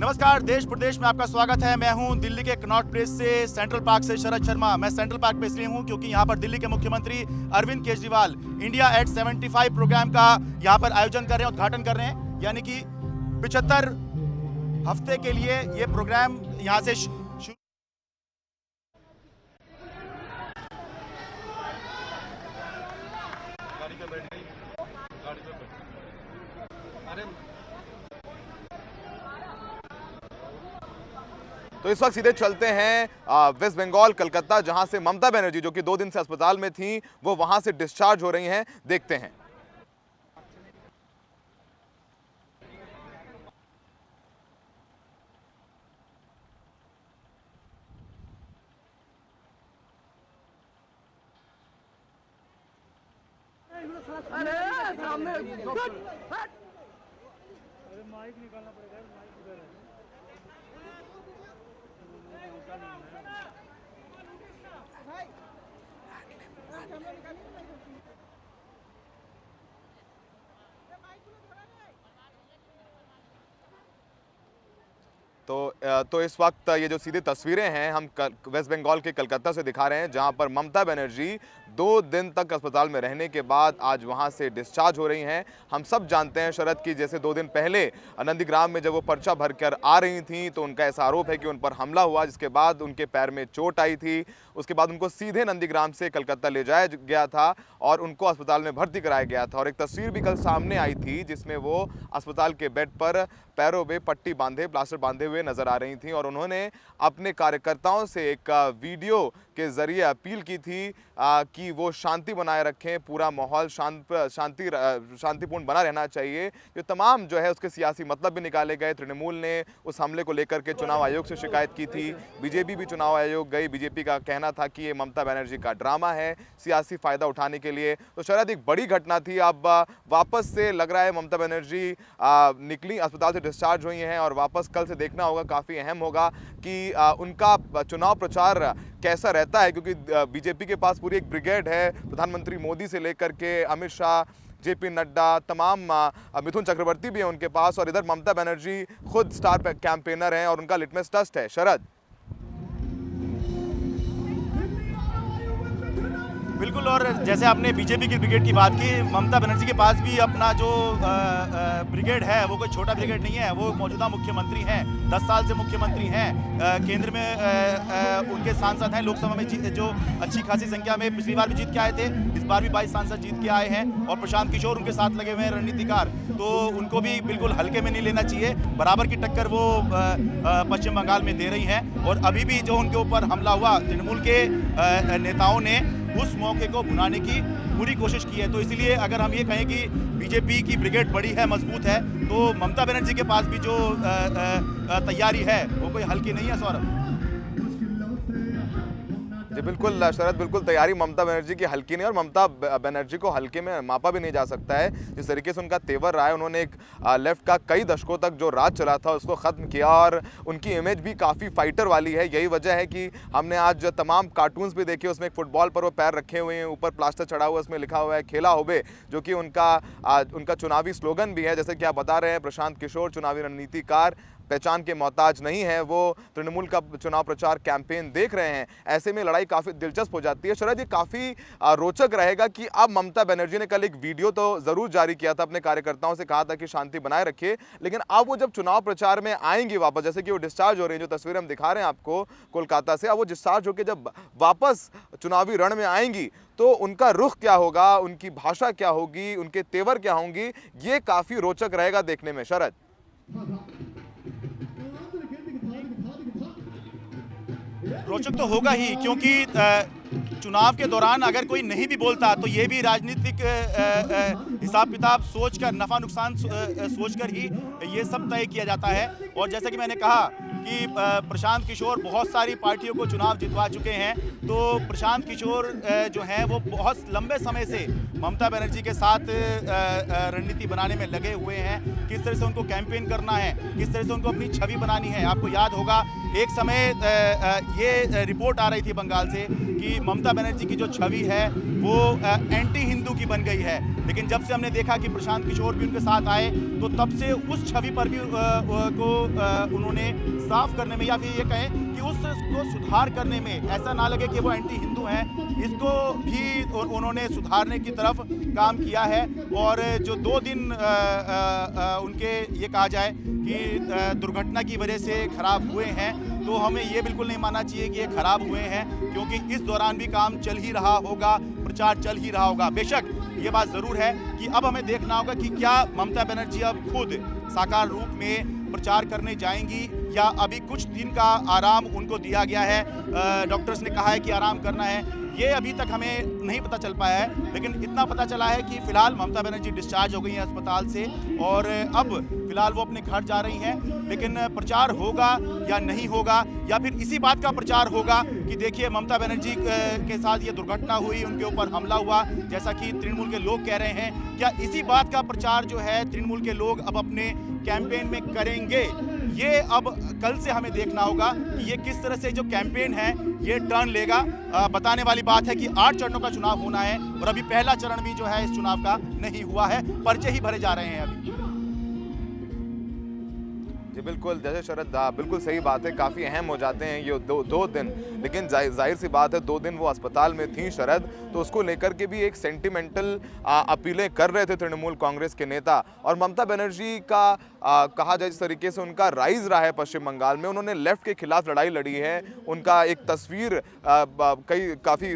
नमस्कार, देश प्रदेश में आपका स्वागत है। मैं हूं दिल्ली के कनॉट प्लेस से, सेंट्रल पार्क से शरद शर्मा। मैं सेंट्रल पार्क पे इसलिए हूं क्योंकि यहां पर दिल्ली के मुख्यमंत्री Arvind Kejriwal India at 75 programme का यहां पर आयोजन कर रहे हैं, उद्घाटन कर रहे हैं। यानी कि 75 हफ्ते के लिए ये प्रोग्राम यहां से शुरू। तो इस वक्त सीधे चलते हैं वेस्ट बंगाल कलकत्ता, जहां से ममता बनर्जी जो कि 2 दिन से अस्पताल में थी, वो वहां से डिस्चार्ज हो रही हैं। देखते हैं। अरे सामने माइक निकालना पड़ेगा। तो इस वक्त ये जो सीधी तस्वीरें हैं हम वेस्ट बंगाल के कलकत्ता से दिखा रहे हैं, जहां पर ममता बनर्जी 2 दिन तक अस्पताल में रहने के बाद आज वहां से डिस्चार्ज हो रही हैं। हम सब जानते हैं शरद की, जैसे 2 दिन पहले नंदीग्राम में जब वो पर्चा भरकर आ रही थी तो उनका ऐसा आरोप है कि उन पर हमला हुआ, जिसके बाद उनके पैर में चोट आई थी। उसके बाद उनको सीधे नंदीग्राम से कलकत्ता ले जाया गया था और उनको अस्पताल में भर्ती कराया गया था। और एक तस्वीर भी कल सामने आई थी जिसमें वो अस्पताल के बेड पर पैरों में पट्टी बांधे, प्लास्टर बांधे हुए नजर आ रही थी और उन्होंने अपने कार्यकर्ताओं से एक वीडियो के जरिए अपील की थी कि वो शांति बनाए रखें, पूरा माहौल शांतिपूर्ण बना रहना चाहिए। ये तमाम जो है उसके सियासी मतलब भी निकाले गए। तृणमूल ने उस हमले को लेकर के चुनाव आयोग से शिकायत की थी, बीजेपी भी चुनाव आयोग गई। बीजेपी का कहना था कि ये ममता बनर्जी का ड्रामा है, सियासी फायदा उठाने के लिए। तो शायद एक बड़ी घटना थी। अब वापस से लग रहा है ममता बनर्जी निकली, अस्पताल से डिस्चार्ज हुई हैं और वापस कल से देखना होगा, काफ़ी अहम होगा कि उनका चुनाव प्रचार कैसा रहता है, क्योंकि बीजेपी के पास पूरी एक ब्रिगेड है, प्रधानमंत्री मोदी से लेकर के अमित शाह, जेपी नड्डा, तमाम मिथुन चक्रवर्ती भी हैं उनके पास, और इधर ममता बनर्जी खुद स्टार कैंपेनर हैं और उनका लिटमस टेस्ट है। शरद, बिल्कुल। और जैसे आपने बीजेपी की ब्रिगेड की बात की, ममता बनर्जी के पास भी अपना जो ब्रिगेड है वो कोई छोटा ब्रिगेड नहीं है। वो मौजूदा मुख्यमंत्री हैं, 10 साल से मुख्यमंत्री हैं। केंद्र में उनके सांसद हैं, लोकसभा में जो अच्छी खासी संख्या में पिछली बार भी जीत के आए थे, इस बार भी 22 सांसद जीत के आए हैं। और प्रशांत किशोर उनके साथ लगे हुए हैं, रणनीतिकार, तो उनको भी बिल्कुल हल्के में नहीं लेना चाहिए। बराबर की टक्कर वो पश्चिम बंगाल में दे रही हैं। और अभी भी जो उनके ऊपर हमला हुआ, तृणमूल के नेताओं ने उस मौके को भुनाने की पूरी कोशिश की है। तो इसलिए अगर हम ये कहें कि बीजेपी की ब्रिगेड बड़ी है, मजबूत है, तो ममता बनर्जी के पास भी जो तैयारी है वो कोई हल्की नहीं है। सौरभ जी बिल्कुल शरद, बिल्कुल तैयारी ममता बनर्जी की हल्की नहीं, और ममता बनर्जी को हल्के में मापा भी नहीं जा सकता है। जिस तरीके से उनका तेवर रहा है, उन्होंने एक लेफ्ट का कई दशकों तक जो राज चला था उसको ख़त्म किया, और उनकी इमेज भी काफ़ी फाइटर वाली है। यही वजह है कि हमने आज तमाम कार्टून्स भी देखे, उसमें एक फुटबॉल पर वो पैर रखे हुए हैं, ऊपर प्लास्टर चढ़ा हुआ, उसमें लिखा हुआ है खेला होबे, जो कि उनका चुनावी स्लोगन भी है। जैसे कि आप बता रहे हैं, प्रशांत किशोर चुनावी रणनीतिकार, पहचान के मोहताज नहीं है, वो तृणमूल का चुनाव प्रचार कैंपेन देख रहे हैं। ऐसे में लड़ाई काफ़ी दिलचस्प हो जाती है। शरद, ये काफ़ी रोचक रहेगा कि अब ममता बनर्जी ने कल एक वीडियो तो ज़रूर जारी किया था, अपने कार्यकर्ताओं से कहा था कि शांति बनाए रखिए, लेकिन अब वो जब चुनाव प्रचार में आएंगी वापस, जैसे कि वो डिस्चार्ज हो रही हैं, जो तस्वीरें हम दिखा रहे हैं आपको कोलकाता से, अब वो डिस्चार्ज होकर जब वापस चुनावी रण में आएंगी तो उनका रुख क्या होगा, उनकी भाषा क्या होगी, उनके तेवर क्या होंगी, ये काफ़ी रोचक रहेगा देखने में। शरद, रोचक तो होगा ही, क्योंकि चुनाव के दौरान अगर कोई नहीं भी बोलता तो ये भी राजनीतिक हिसाब किताब सोचकर, नफा नुकसान सोचकर ही ये सब तय किया जाता है। और जैसा कि मैंने कहा कि प्रशांत किशोर बहुत सारी पार्टियों को चुनाव जितवा चुके हैं, तो प्रशांत किशोर जो हैं वो बहुत लंबे समय से ममता बनर्जी के साथ रणनीति बनाने में लगे हुए हैं। किस तरह से उनको कैंपेन करना है, किस तरह से उनको अपनी छवि बनानी है। आपको याद होगा एक समय ये रिपोर्ट आ रही थी बंगाल से कि ममता बनर्जी की जो छवि है वो एंटी हिंदू की बन गई है। लेकिन जब से हमने देखा कि प्रशांत किशोर भी उनके साथ आए तो तब से उस छवि पर भी उन्होंने साफ करने में, या फिर ये कहें कि उसको सुधार करने में, ऐसा ना लगे कि वो एंटी हिंदू हैं, इसको भी उन्होंने सुधारने की तरफ काम किया है। और जो 2 दिन उनके ये कहा जाए कि दुर्घटना की वजह से खराब हुए हैं, तो हमें ये बिल्कुल नहीं मानना चाहिए कि ये खराब हुए हैं, क्योंकि इस दौरान भी काम चल ही रहा होगा, प्रचार चल ही रहा होगा। बेशक ये बात ज़रूर है कि अब हमें देखना होगा कि क्या ममता बनर्जी अब खुद साकार रूप में प्रचार करने जाएंगी या अभी कुछ दिन का आराम उनको दिया गया है। डॉक्टर्स ने कहा है कि आराम करना है, ये अभी तक हमें नहीं पता चल पाया है, लेकिन इतना पता चला है कि फिलहाल ममता बनर्जी डिस्चार्ज हो गई हैं अस्पताल से और अब फिलहाल वो अपने घर जा रही हैं। लेकिन प्रचार होगा या नहीं होगा, या फिर इसी बात का प्रचार होगा कि देखिए ममता बनर्जी के साथ ये दुर्घटना हुई, उनके ऊपर हमला हुआ, जैसा कि तृणमूल के लोग कह रहे हैं, क्या इसी बात का प्रचार जो है तृणमूल के लोग अब अपने कैंपेन में करेंगे? ये अब कल से हमें देखना होगा कि ये किस तरह से जो कैंपेन है ये टर्न लेगा। बताने वाली बात है कि 8 चरणों का चुनाव होना है और अभी पहला चरण भी जो है इस चुनाव का नहीं हुआ है, पर्चे ही भरे जा रहे हैं अभी। जी बिल्कुल, जैसे शरद बिल्कुल सही बात है, काफ़ी अहम हो जाते हैं ये दो दिन, लेकिन जाहिर सी बात है 2 दिन वो अस्पताल में थी शरद, तो उसको लेकर के भी एक सेंटिमेंटल अपीलें कर रहे थे तृणमूल कांग्रेस के नेता। और ममता बनर्जी का कहा जाए जिस तरीके से उनका राइज रहा है पश्चिम बंगाल में, उन्होंने लेफ्ट के खिलाफ लड़ाई लड़ी है। उनका एक तस्वीर काफ़ी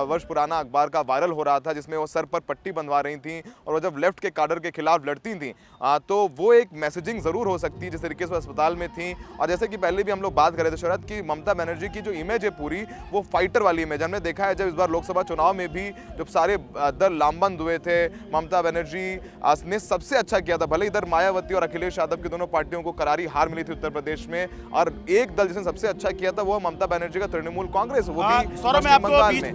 वर्ष पुराना अखबार का वायरल हो रहा था जिसमें वो सर पर पट्टी बंधवा रही थी और वो जब लेफ्ट के काडर के खिलाफ लड़ती थी तो वो एक मैसेजिंग ज़रूर हो सकती है जिस तरीके से अस्पताल में थी। और जैसे कि पहले भी हम लोग बात कर रहे थे शरद की, ममता बनर्जी की जो इमेज है पूरी वो फाइटर वाली इमेज हमने देखा है। जब इस बार लोकसभा चुनाव में भी जब सारे दल लामबंद हुए थे, ममता बनर्जी ने सबसे अच्छा किया था। भले इधर मायावती और अखिलेश यादव की दोनों पार्टियों को करारी हार मिली थी उत्तर प्रदेश में, और एक दल जिसने सबसे अच्छा किया था वो ममता बनर्जी का तृणमूल कांग्रेस, वो भी सौरभ, मैं आपको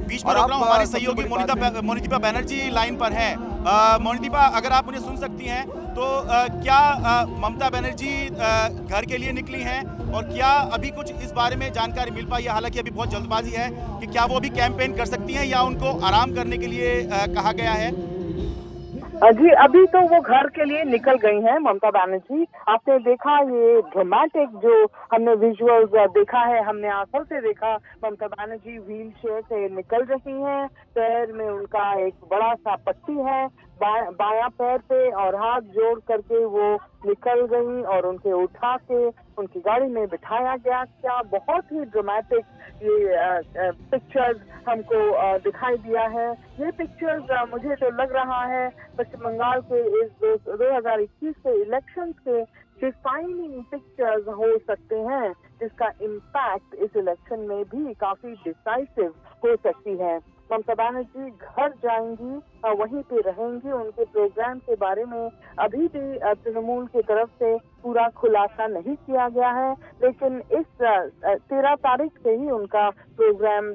बीच में रोक रहा हूं, हमारी सहयोगी मोनिदीपा बनर्जी लाइन पर है। मोनिदीपा, अगर आप मुझे सुन सकती हैं तो क्या ममता बनर्जी घर के लिए निकली हैं और क्या अभी कुछ इस बारे में जानकारी मिल पाई है? हालांकि अभी बहुत जल्दबाजी है कि क्या वो भी कैंपेन कर सकती हैं या उनको आराम करने के लिए कहा गया है? जी, अभी तो वो घर के लिए निकल गई हैं ममता बनर्जी। आपने देखा ये ड्रामेटिक जो हमने विजुअल्स देखा है, हमने आंखों से देखा, ममता बनर्जी व्हील चेयर से निकल रही हैं, पैर में उनका एक बड़ा सा पट्टी है बायां पैर पे, और हाथ जोड़ करके वो निकल गई और उनके उठा के उनकी गाड़ी में बिठाया गया। क्या बहुत ही ड्रामेटिक ये पिक्चर्स हमको दिखाई दिया है। ये पिक्चर्स मुझे तो लग रहा है पश्चिम बंगाल के इस 2021 के इलेक्शन के डिफाइनिंग पिक्चर्स हो सकते हैं, जिसका इम्पैक्ट इस इलेक्शन में भी काफी डिसाइसिव हो सकती है। ममता बनर्जी घर जाएंगी, वहीं पे रहेंगी। उनके प्रोग्राम के बारे में अभी भी तृणमूल की तरफ से पूरा खुलासा नहीं किया गया है, लेकिन इस 13 तारीख से ही उनका प्रोग्राम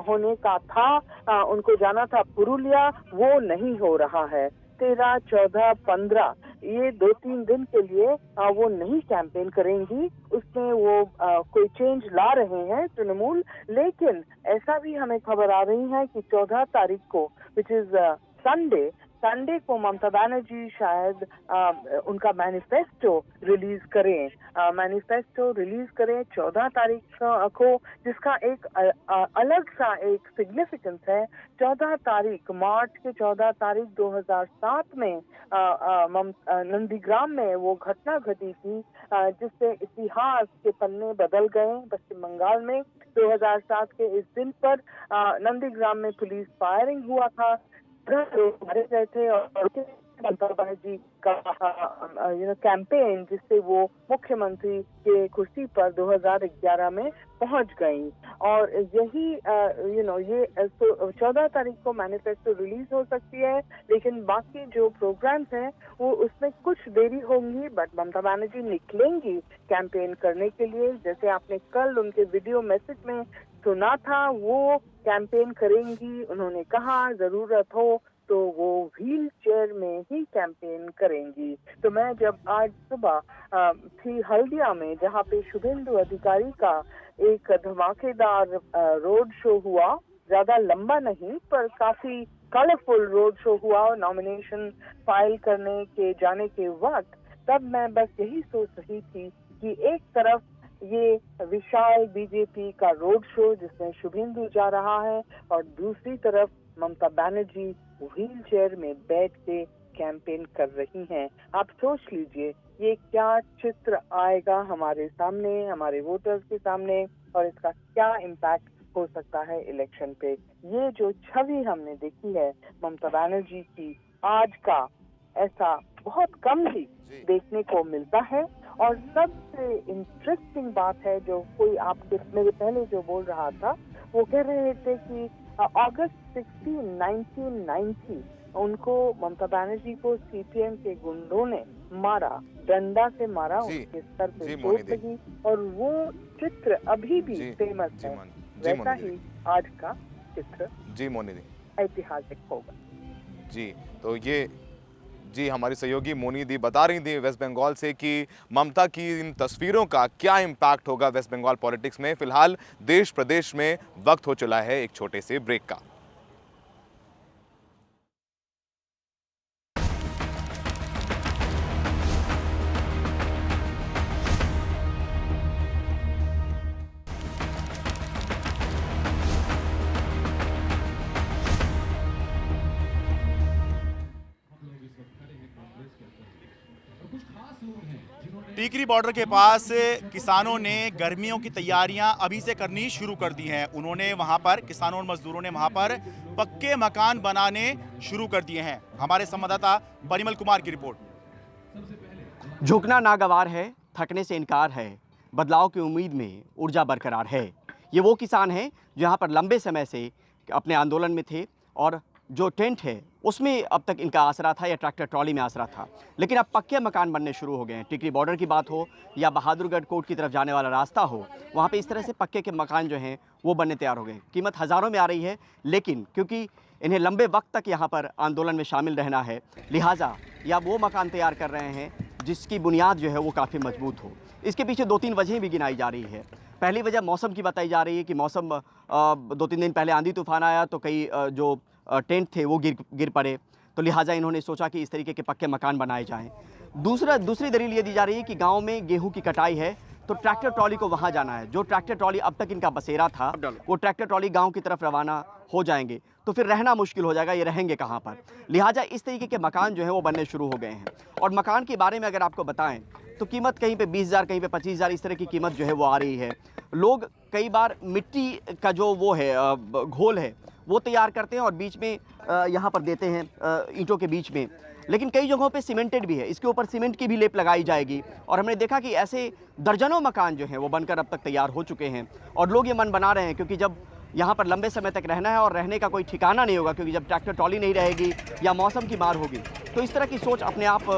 होने का था। उनको जाना था पुरुलिया, वो नहीं हो रहा है। 13, 14, 15 ये 2-3 दिन के लिए वो नहीं कैंपेन करेंगी। उसमें वो कोई चेंज ला रहे हैं तृणमूल, लेकिन ऐसा भी हमें खबर आ रही है कि 14 तारीख को, विच इज संडे को ममता बनर्जी शायद उनका मैनिफेस्टो रिलीज करें। 14 तारीख को, जिसका एक अलग सा एक सिग्निफिकेंस है। 14 तारीख, मार्च के 14 तारीख 2007 में नंदीग्राम में वो घटना घटी थी जिससे इतिहास के पन्ने बदल गए पश्चिम बंगाल में। 2007 के इस दिन पर नंदीग्राम में पुलिस फायरिंग हुआ था, लोग मारे गए थे, और ममता बनर्जी का कैंपेन जिससे वो मुख्यमंत्री के कुर्सी पर 2011 में पहुंच गई। और यही ये 14 तारीख को मैनिफेस्टो रिलीज हो सकती है, लेकिन बाकी जो प्रोग्राम्स हैं वो उसमें कुछ देरी होंगी, बट ममता बनर्जी निकलेंगी कैंपेन करने के लिए। जैसे आपने कल उनके वीडियो मैसेज में सुना था, वो कैंपेन करेंगी। उन्होंने कहा जरूरत हो तो वो व्हील चेयर में ही कैंपेन करेंगी। तो मैं जब आज सुबह थी हल्दिया में, जहाँ पे शुभेंदु अधिकारी का एक धमाकेदार रोड शो हुआ, ज्यादा लंबा नहीं पर काफी कलरफुल रोड शो हुआ और नॉमिनेशन फाइल करने के जाने के वक्त, तब मैं बस यही सोच रही थी कि एक तरफ ये विशाल बीजेपी का रोड शो जिसमें शुभेंदु जा रहा है और दूसरी तरफ ममता बनर्जी व्हील चेयर में बैठ के कैंपेन कर रही हैं। आप सोच लीजिए ये क्या चित्र आएगा हमारे सामने, हमारे वोटर्स के सामने, और इसका क्या इम्पैक्ट हो सकता है इलेक्शन पे। ये जो छवि हमने देखी है ममता बनर्जी की आज का, ऐसा बहुत कम ही देखने को मिलता है। और सबसे इंटरेस्टिंग बात है जो कोई आपके मेरे पहले जो बोल रहा था, वो कह रहे थे कि अगस्त 16, 1990 उनको ममता बनर्जी को सीपीएम के गुंडों ने मारा, डंडा से मारा, उनके सर पे चोट लगी, और वो चित्र अभी भी फेमस है। वैसा ही आज का चित्र जी मोनी दी ऐतिहासिक होगा। जी, तो ये जी हमारी सहयोगी मोनी दी बता रही थी वेस्ट बंगाल से कि ममता की इन तस्वीरों का क्या इम्पैक्ट होगा वेस्ट बंगाल पॉलिटिक्स में। फिलहाल देश प्रदेश में वक्त हो चला है एक छोटे से ब्रेक का। टीकरी बॉर्डर के पास किसानों ने गर्मियों की तैयारियां अभी से करनी शुरू कर दी हैं। उन्होंने वहां पर, किसानों और मजदूरों ने वहां पर पक्के मकान बनाने शुरू कर दिए हैं। हमारे संवाददाता परिमल कुमार की रिपोर्ट। झुकना नागवार है, थकने से इनकार है, बदलाव की उम्मीद में ऊर्जा बरकरार है। ये वो किसान हैं जो यहाँ पर लंबे समय से अपने आंदोलन में थे और जो टेंट है उसमें अब तक इनका आसरा था या ट्रैक्टर ट्रॉली में आसरा था, लेकिन अब पक्के मकान बनने शुरू हो गए हैं। टिकरी बॉर्डर की बात हो या बहादुरगढ़ कोर्ट की तरफ जाने वाला रास्ता हो, वहाँ पे इस तरह से पक्के के मकान जो हैं वो बनने तैयार हो गए। कीमत हज़ारों में आ रही है, लेकिन क्योंकि इन्हें लंबे वक्त तक यहाँ पर आंदोलन में शामिल रहना है, लिहाजा या वो मकान तैयार कर रहे हैं जिसकी बुनियाद जो है वो काफ़ी मजबूत हो। इसके पीछे 2-3 वजहें भी गिनाई जा रही है। पहली वजह मौसम की बताई जा रही है कि मौसम 2-3 दिन पहले आंधी तूफान आया तो कई जो टेंट थे वो गिर पड़े, तो लिहाजा इन्होंने सोचा कि इस तरीके के पक्के मकान बनाए जाएं। दूसरी दलील ये दी जा रही है कि गांव में गेहूं की कटाई है तो ट्रैक्टर ट्रॉली को वहां जाना है। जो ट्रैक्टर ट्रॉली अब तक इनका बसेरा था, वो ट्रैक्टर ट्रॉली गांव की तरफ रवाना हो जाएंगे, तो फिर रहना मुश्किल हो जाएगा, ये रहेंगे कहाँ पर। लिहाजा इस तरीके के मकान जो है वो बनने शुरू हो गए हैं। और मकान के बारे में अगर आपको बताएं तो कीमत कहीं पे 20,000, कहीं पे 25,000, इस तरह की कीमत जो है वो आ रही है। लोग कई बार मिट्टी का जो वो है घोल है वो तैयार करते हैं और बीच में यहाँ पर देते हैं ईंटों के बीच में, लेकिन कई जगहों पे सीमेंटेड भी है, इसके ऊपर सीमेंट की भी लेप लगाई जाएगी। और हमने देखा कि ऐसे दर्जनों मकान जो हैं वो बनकर अब तक तैयार हो चुके हैं और लोग ये मन बना रहे हैं, क्योंकि जब यहाँ पर लंबे समय तक रहना है और रहने का कोई ठिकाना नहीं होगा, क्योंकि जब ट्रैक्टर ट्रॉली नहीं रहेगी या मौसम की मार होगी, तो इस तरह की सोच अपने आप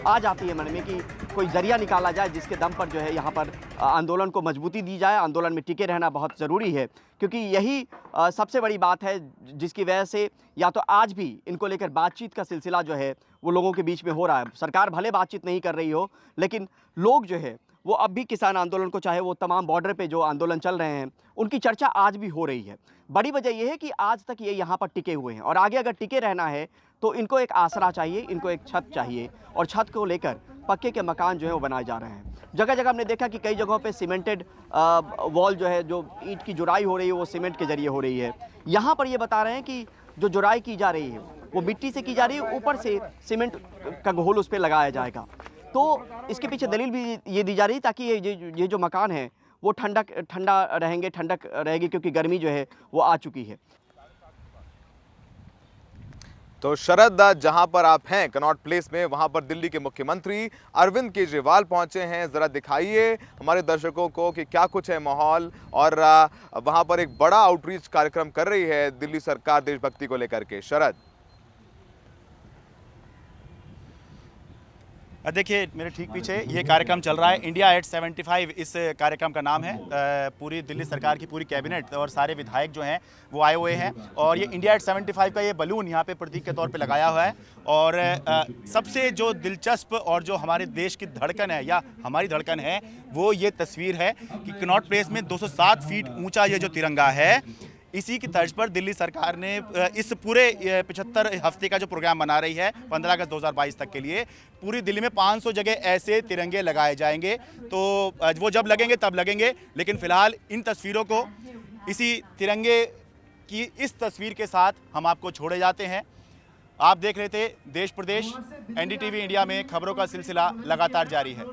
आ जाती है मन में कि कोई जरिया निकाला जाए जिसके दम पर जो है यहाँ पर आंदोलन को मजबूती दी जाए। आंदोलन में टिके रहना बहुत ज़रूरी है, क्योंकि यही सबसे बड़ी बात है जिसकी वजह से या तो आज भी इनको लेकर बातचीत का सिलसिला जो है वो लोगों के बीच में हो रहा है। सरकार भले बातचीत नहीं कर रही हो, लेकिन लोग जो है वो अब भी किसान आंदोलन को, चाहे वो तमाम बॉर्डर पे जो आंदोलन चल रहे हैं, उनकी चर्चा आज भी हो रही है। बड़ी वजह यह है कि आज तक ये यहाँ पर टिके हुए हैं और आगे अगर टिके रहना है तो इनको एक आसरा चाहिए, इनको एक छत चाहिए, और छत को लेकर पक्के के मकान जो है वो बनाए जा रहे हैं। जगह जगह हमने देखा कि कई जगहों पे सीमेंटेड वॉल जो है, जो ईंट की जुराई हो रही है वो सीमेंट के जरिए हो रही है। यहाँ पर ये बता रहे हैं कि जो जुराई की जा रही है वो मिट्टी से की जा रही है, ऊपर से सीमेंट का घोल उस पर लगाया जाएगा। तो इसके पीछे दलील भी ये दी जा रही है ताकि ये जो मकान है वो ठंडा रहेंगे, ठंडक रहेगी, क्योंकि गर्मी जो है वो आ चुकी है। तो शरद, जहां पर आप हैं कनॉट प्लेस में, वहां पर दिल्ली के मुख्यमंत्री अरविंद केजरीवाल पहुंचे हैं। जरा दिखाइए हमारे दर्शकों को कि क्या कुछ है माहौल, और वहां पर एक बड़ा आउटरीच कार्यक्रम कर रही है दिल्ली सरकार देशभक्ति को लेकर के। शरद, देखिए मेरे ठीक पीछे ये कार्यक्रम चल रहा है, इंडिया एट 75 इस कार्यक्रम का नाम है। पूरी दिल्ली सरकार की पूरी कैबिनेट और सारे विधायक जो हैं वो आए हुए हैं, और ये इंडिया एट 75 का ये बलून यहाँ पे प्रतीक के तौर पे लगाया हुआ है। और सबसे जो दिलचस्प और जो हमारे देश की धड़कन है या हमारी धड़कन है वो ये तस्वीर है कि कनॉट प्लेस में 207 फीट ऊंचा ये जो तिरंगा है, इसी की तर्ज पर दिल्ली सरकार ने इस पूरे 75 हफ्ते का जो प्रोग्राम बना रही है 15 अगस्त 2022 तक के लिए, पूरी दिल्ली में 500 जगह ऐसे तिरंगे लगाए जाएंगे। तो वो जब लगेंगे तब लगेंगे, लेकिन फिलहाल इन तस्वीरों को, इसी तिरंगे की इस तस्वीर के साथ हम आपको छोड़े जाते हैं। आप देख रहे थे देश प्रदेश, एनडीटीवी इंडिया में खबरों का सिलसिला लगातार जारी है।